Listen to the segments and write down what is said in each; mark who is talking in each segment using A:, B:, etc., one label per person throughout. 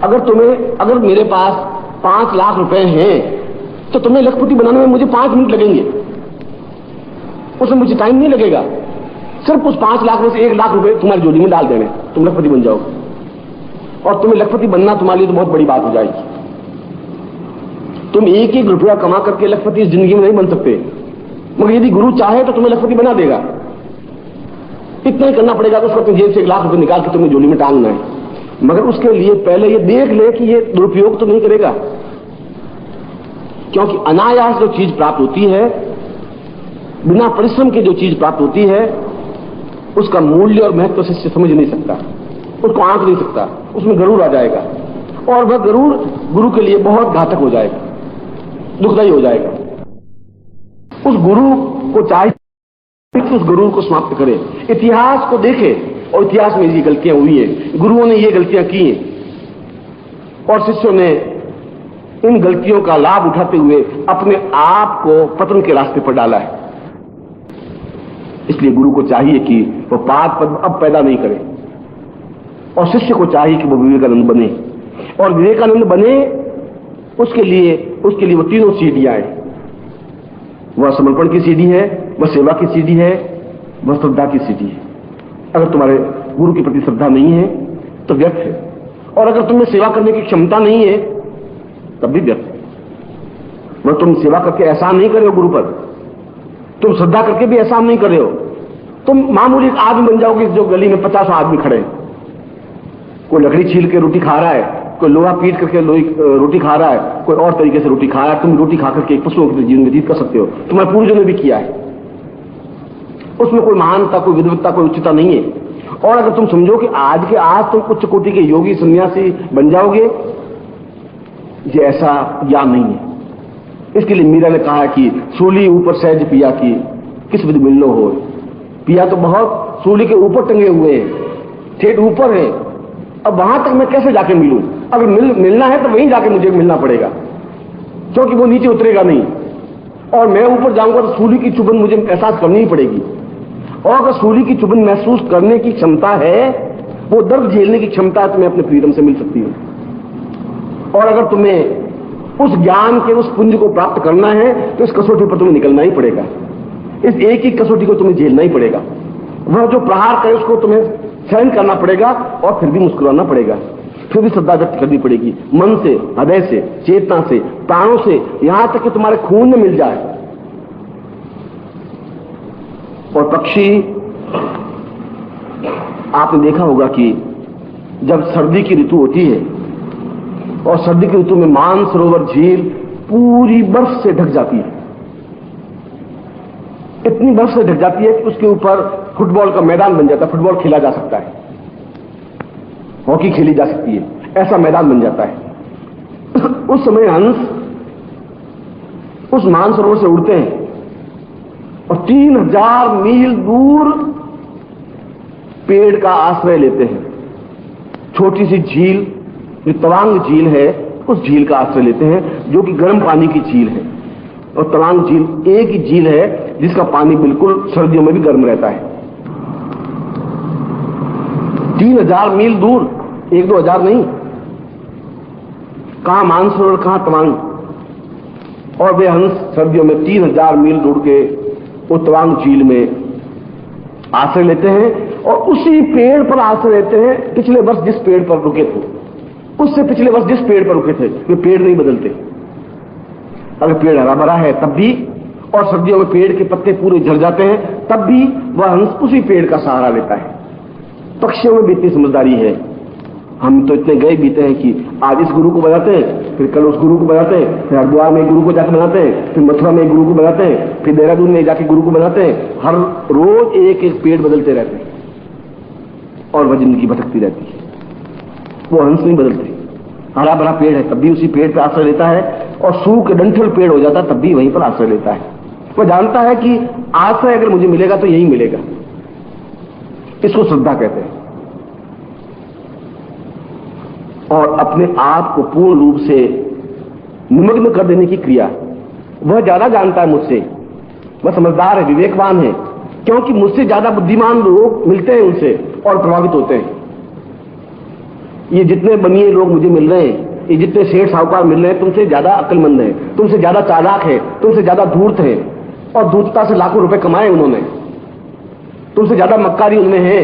A: अगर मेरे पास 5 लाख रुपए हैं तो तुम्हें लखपति बनाने में मुझे 5 मिनट लगेंगे, उसमें मुझे टाइम नहीं लगेगा। सिर्फ उस 5 लाख में से 1 लाख रुपए तुम्हारी जोड़ी में डाल देने, तुम लखपति बन जाओगे। और तुम्हें लखपति बनना तुम्हारे लिए तो बहुत बड़ी बात हो जाएगी। तुम 1-1 रुपया कमा करके लखपति इस जिंदगी में नहीं बन सकते, मगर यदि गुरु चाहे तो तुम्हें लखपति बना देगा। इतना ही करना पड़ेगा कि उसको अपनी जेब से 1 लाख रुपए निकाल के तुम्हें जोड़ी में टांगना है। मगर उसके लिए पहले ये देख ले कि ये दुरुपयोग तो नहीं करेगा, क्योंकि अनायास जो चीज प्राप्त होती है, बिना परिश्रम की जो चीज प्राप्त होती है, उसका मूल्य और महत्व शिष्य समझ नहीं सकता, उसको आंक नहीं सकता, उसमें गरूर आ जाएगा और वह गरूर गुरु के लिए बहुत घातक हो जाएगा, दुखदायी हो जाएगा। उस गुरु को चाहिए उस गरूर को समाप्त करे, इतिहास को देखे और इतिहास में ये गलतियां हुई है, गुरुओं ने ये गलतियां की हैं और शिष्यों ने इन गलतियों का लाभ उठाते हुए अपने आप को पतन के रास्ते पर डाला है। इसलिए गुरु को चाहिए कि वो पाद पद अब पैदा नहीं करे और शिष्य को चाहिए कि वो विवेकानंद बने, और विवेकानंद बने उसके लिए वो तीनों सीढ़ियां हैं। वह समर्पण की सीढ़ी है, वह सेवा की सीढ़ी है, वह श्रद्धा की सीढ़ी है। अगर तुम्हारे गुरु के प्रति श्रद्धा नहीं है तो व्यर्थ है, और अगर तुम्हें सेवा करने की क्षमता नहीं है तब भी व्यर्थ है। वह तुम सेवा करके एहसान नहीं कर रहे हो गुरु पर, तुम श्रद्धा करके भी एहसान नहीं कर रहे हो। तुम मामूली एक आदमी बन जाओगे जो गली में 50 आदमी खड़े, कोई लकड़ी छील के रोटी खा रहा है, कोई लोहा पीट करके रोटी खा रहा है, कोई और तरीके से रोटी खा रहा है। तुम रोटी खा करके एक पशुओं के जीवन व्यतीत कर सकते हो, तुम्हारे पूर्वजों ने भी किया है। उसमें कोई महानता, कोई विद्वत्ता, कोई उच्चता नहीं है। और अगर तुम समझो कि आज के आज तुम उच्च कोटि के योगी सन्यासी बन जाओगे, ये ऐसा ज्ञान नहीं है। इसके लिए मीरा ने कहा कि सूली ऊपर सहज पिया की किस विधि मिलनो हो। पिया तो बहुत सूली के ऊपर टंगे हुए हैं, ठेठ ऊपर है, अब वहां तक मैं कैसे जाके मिलूं? अगर मिलना है तो वहीं जाके मुझे मिलना पड़ेगा, क्योंकि वो नीचे उतरेगा नहीं, और मैं ऊपर जाऊंगा तो सूली की चुभन मुझे एहसास करनी ही पड़ेगी। और अगर सूली की चुभन महसूस करने की क्षमता है, वो दर्द झेलने की क्षमता है, तुम्हें अपने फ्रीडम से मिल सकती है। और अगर तुम्हें उस ज्ञान के उस पुंज को प्राप्त करना है तो इस कसौटी पर तुम्हें निकलना ही पड़ेगा। इस एक ही कसौटी को तुम्हें झेलना ही पड़ेगा। वह जो प्रहार करे उसको तुम्हें सहन करना पड़ेगा और फिर भी मुस्कुराना पड़ेगा, फिर भी श्रद्धा व्यक्त करनी पड़ेगी, मन से, हृदय से, चेतना से, प्राणों से, यहां तक कि तुम्हारे खून में मिल जाए। और पक्षी, आपने देखा होगा कि जब सर्दी की ऋतु होती है और सर्दी की ऋतु में मानसरोवर झील पूरी बर्फ से ढक जाती है, इतनी बर्फ से ढक जाती है कि उसके ऊपर फुटबॉल का मैदान बन जाता है, फुटबॉल खेला जा सकता है, हॉकी खेली जा सकती है, ऐसा मैदान बन जाता है। उस समय हंस उस मानसरोवर से उड़ते हैं और 3000 मील दूर पेड़ का आश्रय लेते हैं। छोटी सी झील, जो तवांग झील है, उस झील का आश्रय लेते हैं, जो कि गर्म पानी की झील है। और तवांग झील एक ही झील है जिसका पानी बिल्कुल सर्दियों में भी गर्म रहता है। 3000 मील दूर, 1-2 हजार नहीं, कहां मानसरोवर, कहां तवांग। और वे हंस सर्दियों में 3000 मील दूर के वो तवांग झील में आश्रय लेते हैं और उसी पेड़ पर आश्रय लेते हैं। पिछले वर्ष जिस पेड़ पर रुके थे, उससे पिछले वर्ष जिस पेड़ पर रुके थे, वे पेड़ नहीं बदलते। अगर पेड़ हरा भरा है तब भी, और सर्दियों में पेड़ के पत्ते पूरे झड़ जाते हैं तब भी, वह हंस उसी पेड़ का सहारा लेता है। पक्षियों में भी इतनी समझदारी है। हम तो इतने गए बीते हैं कि आज इस गुरु को बनाते हैं, फिर कल उस गुरु को बनाते हैं, फिर हरिद्वार में एक गुरु को जाकर बनाते हैं, फिर मथुरा में एक गुरु को बनाते हैं, फिर देहरादून में जाके गुरु को बनाते हैं। हर रोज एक एक पेड़ बदलते रहते हैं और वह जिंदगी भटकती रहती है। वो हंस नहीं बदलते। हरा भरा पेड़ है तब भी उसी पेड़ पर आश्रय लेता है, और सूख डंठल पेड़ हो जाता है तब भी वहीं पर आश्रय लेता है। वह जानता है कि आश्रय अगर मुझे मिलेगा तो यही मिलेगा। इसको श्रद्धा कहते हैं। और अपने आप को पूर्ण रूप से निमग्न कर देने की क्रिया, वह ज्यादा जानता है मुझसे, वह समझदार है, विवेकवान है, क्योंकि मुझसे ज्यादा बुद्धिमान लोग मिलते हैं उनसे और प्रभावित होते हैं। ये जितने बनिए लोग मुझे मिल रहे हैं, ये जितने सेठ साहूकार मिल रहे हैं, तुमसे ज्यादा अक्लमंद है, तुमसे ज्यादा चालाक है, तुमसे ज्यादा धूर्त है, और धूर्तता से लाखों रुपए कमाए उन्होंने, तुमसे ज्यादा मक्कारी उनमें है,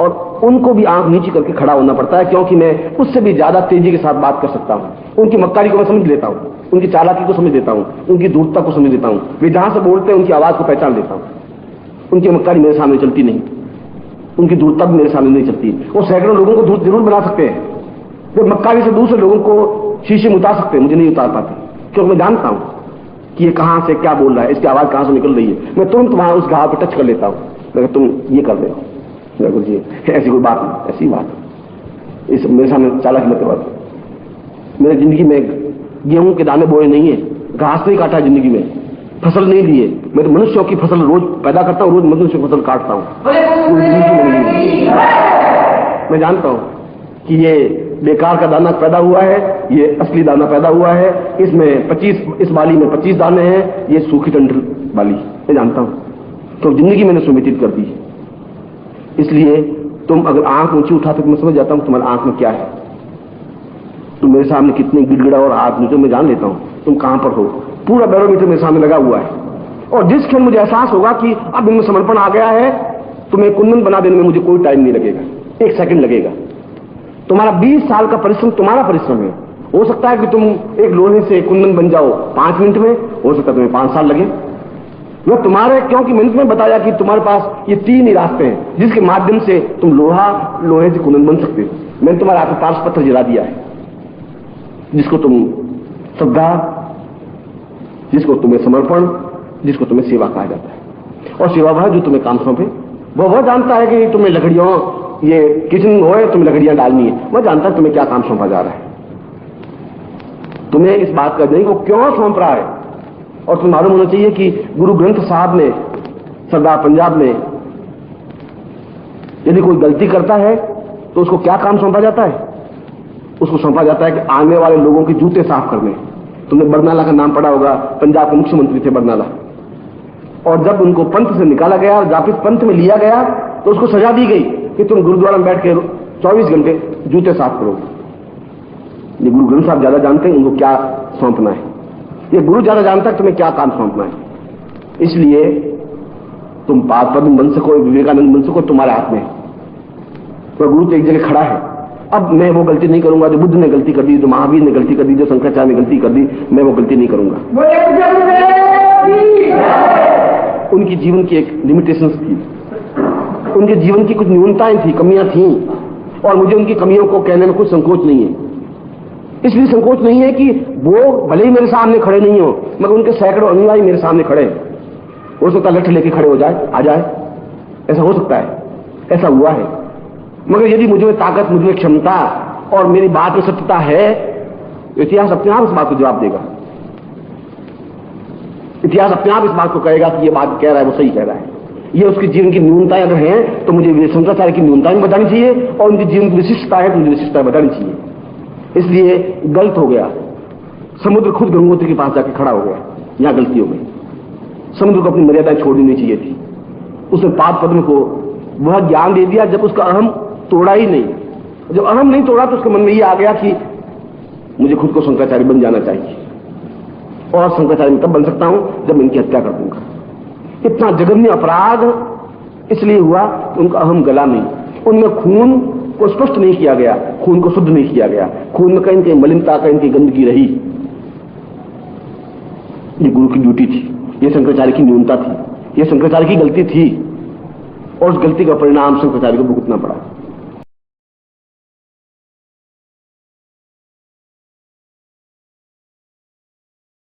A: और उनको भी आंख नीची करके खड़ा होना पड़ता है, क्योंकि मैं उससे भी ज्यादा तेजी के साथ बात कर सकता हूं। उनकी मक्कारी को मैं समझ लेता हूं, उनकी चालाकी को समझ लेता हूं, उनकी धूर्तता को समझ लेता हूं, वे जहां से बोलते हैं उनकी आवाज को पहचान लेता हूं। उनकी मक्कारी मेरे सामने चलती नहीं, उनकी धूर्तता भी मेरे सामने नहीं चलती। वो सैकड़ों लोगों को धूर्त जरूर बना सकते हैं, वे मक्कारी से दूसरे लोगों को शीशे में उतार सकते हैं, मुझे नहीं उतार पाते, क्योंकि मैं जानता हूं कि ये कहां से क्या बोल रहा है, इसकी आवाज कहां से निकल रही है। मैं तुरंत वहां उस घाव पर टच कर लेता हूं, अगर तुम ये कर रहे हो, जी ऐसी कोई बात नहीं, ऐसी बात इस मेरे सामने चालाकी मत करो। मेरी जिंदगी में गेहूं के दाने बोए नहीं है, घास नहीं काटा जिंदगी में, फसल नहीं लिए। मैं तो मनुष्यों की फसल रोज पैदा करता हूं, रोज मनुष्य की फसल काटता हूं। मैं जानता हूं कि ये बेकार का दाना पैदा हुआ है, ये असली दाना पैदा हुआ है, इसमें 25, इस बाली में 25 दाने हैं, ये सूखी टंडल बाली। मैं जानता हूं, तो जिंदगी मैंने सुमितित कर दी। इसलिए तुम अगर आंख ऊंची उठाते तो मैं समझ जाता हूं तुम्हारी आंख में क्या है, तुम मेरे सामने कितने गिड़गिड़ा और हाथ नीचे मैं जान लेता हूं तुम कहां पर हो। पूरा बैरोमीटर मेरे सामने लगा हुआ है, और जिस क्षण मुझे एहसास होगा कि अब इनमें समर्पण आ गया है, तुम्हें कुंदन बना देने में मुझे कोई टाइम नहीं लगेगा, 1 सेकंड लगेगा। तुम्हारा 20 साल का परिश्रम तुम्हारा परिश्रम है। हो सकता है कि तुम एक लोहे से कुंदन बन जाओ 5 मिनट में, हो सकता है तुम्हें 5 साल लगे। मैं तुम्हारे, क्योंकि मैंने तुम्हें बताया कि तुम्हारे पास ये 3 ही रास्ते हैं जिसके माध्यम से तुम लोहे से कुंदन बन सकते हो। मैंने तुम्हारे हाथ पार्श पत्र जला दिया है, जिसको तुम श्रद्धा, जिसको तुम्हें समर्पण, जिसको तुम्हें सेवा कहा जाता है। और सेवा वह जो तुम्हें काम सौंपे, वह जानता है कि तुम्हें लकड़ियों, ये किचन होए, तुम्हें लकड़ियां डालनी है, वह जानता है तुम्हें क्या काम सौंपा जा रहा है। तुम्हें इस बात का नहीं वो क्यों सौंप रहा है, और तुम्हें मालूम होना चाहिए कि गुरु ग्रंथ साहब ने, सरदार पंजाब में, यदि कोई गलती करता है तो उसको क्या काम सौंपा जाता है? उसको सौंपा जाता है कि आने वाले लोगों के जूते साफ करने। तुमने बरनाला का नाम पढ़ा होगा, पंजाब के मुख्यमंत्री थे बरनाला, और जब उनको पंथ से निकाला गया और वापिस पंथ में लिया गया तो उसको सजा दी गई कि तुम गुरुद्वारा में बैठ के 24 घंटे जूते साफ करोगे। ये गुरु ग्रंथ साहब ज्यादा जानते हैं उनको क्या सौंपना है, ये गुरु ज्यादा जानता है तुम्हें क्या काम सौंपना है। इसलिए तुम पाद पद्म बन सको, विवेकानंद बन सको, तुम्हारे हाथ में। तो गुरु तो एक जगह खड़ा है। अब मैं वो गलती नहीं करूंगा जो बुद्ध ने गलती कर दी, जो महावीर ने गलती कर दी, जो शंकराचार्य ने गलती कर दी, मैं वो गलती नहीं करूंगा। उनकी जीवन की एक लिमिटेशंस थी, उनके जीवन की कुछ न्यूनताएं थी, कमियां थी, और मुझे उनकी कमियों को कहने में कुछ संकोच नहीं है। इसलिए संकोच नहीं है कि वो भले ही मेरे सामने खड़े नहीं हो, मगर उनके सैकड़ों अनुयायी मेरे सामने खड़े हैं। हो सकता है लठ लेके खड़े हो जाए, आ जाए, ऐसा हो सकता है, ऐसा हुआ है। मगर यदि मुझे ताकत, मुझे क्षमता और मेरी बात में सत्यता है, इतिहास अपने आप इस बात को जवाब देगा। इतिहास अपने आप इस बात को कहेगा कि ये बात कह रहा है वो सही कह रहा है। ये उसके जीवन की न्यूनताएं अगर हैं तो मुझे शंकराचार्य की न्यूनताएं बतानी चाहिए, और उनके जीवन की विशिष्टता है तो मुझे विशिष्टता बतानी चाहिए। इसलिए गलत हो गया, समुद्र खुद गंगोत्री के पास जाके खड़ा हो गया, यहां गलती हो गई। समुद्र को अपनी मर्यादाएं छोड़नी नहीं चाहिए थी। उसने पाद पद्म को वह ज्ञान दे दिया जब उसका अहम तोड़ा ही नहीं। जब अहम नहीं तोड़ा तो उसके मन में यह आ गया कि मुझे खुद को शंकराचार्य बन जाना चाहिए, और शंकराचार्य मैं तब बन सकता हूं जब मैं इनकी हत्या कर दूंगा। इतना जघन्य अपराध इसलिए हुआ कि उनका अहम गला नहीं, उनमें खून को स्पष्ट नहीं किया गया, खून को शुद्ध नहीं किया गया, खून में कहीं कहीं मलिनता, कहीं कहीं गंदगी रही। ये गुरु की ड्यूटी थी, ये शंकराचार्य की न्यूनता थी, ये शंकराचार्य की गलती थी, और उस गलती का परिणाम शंकराचार्य को भुगतना पड़ा।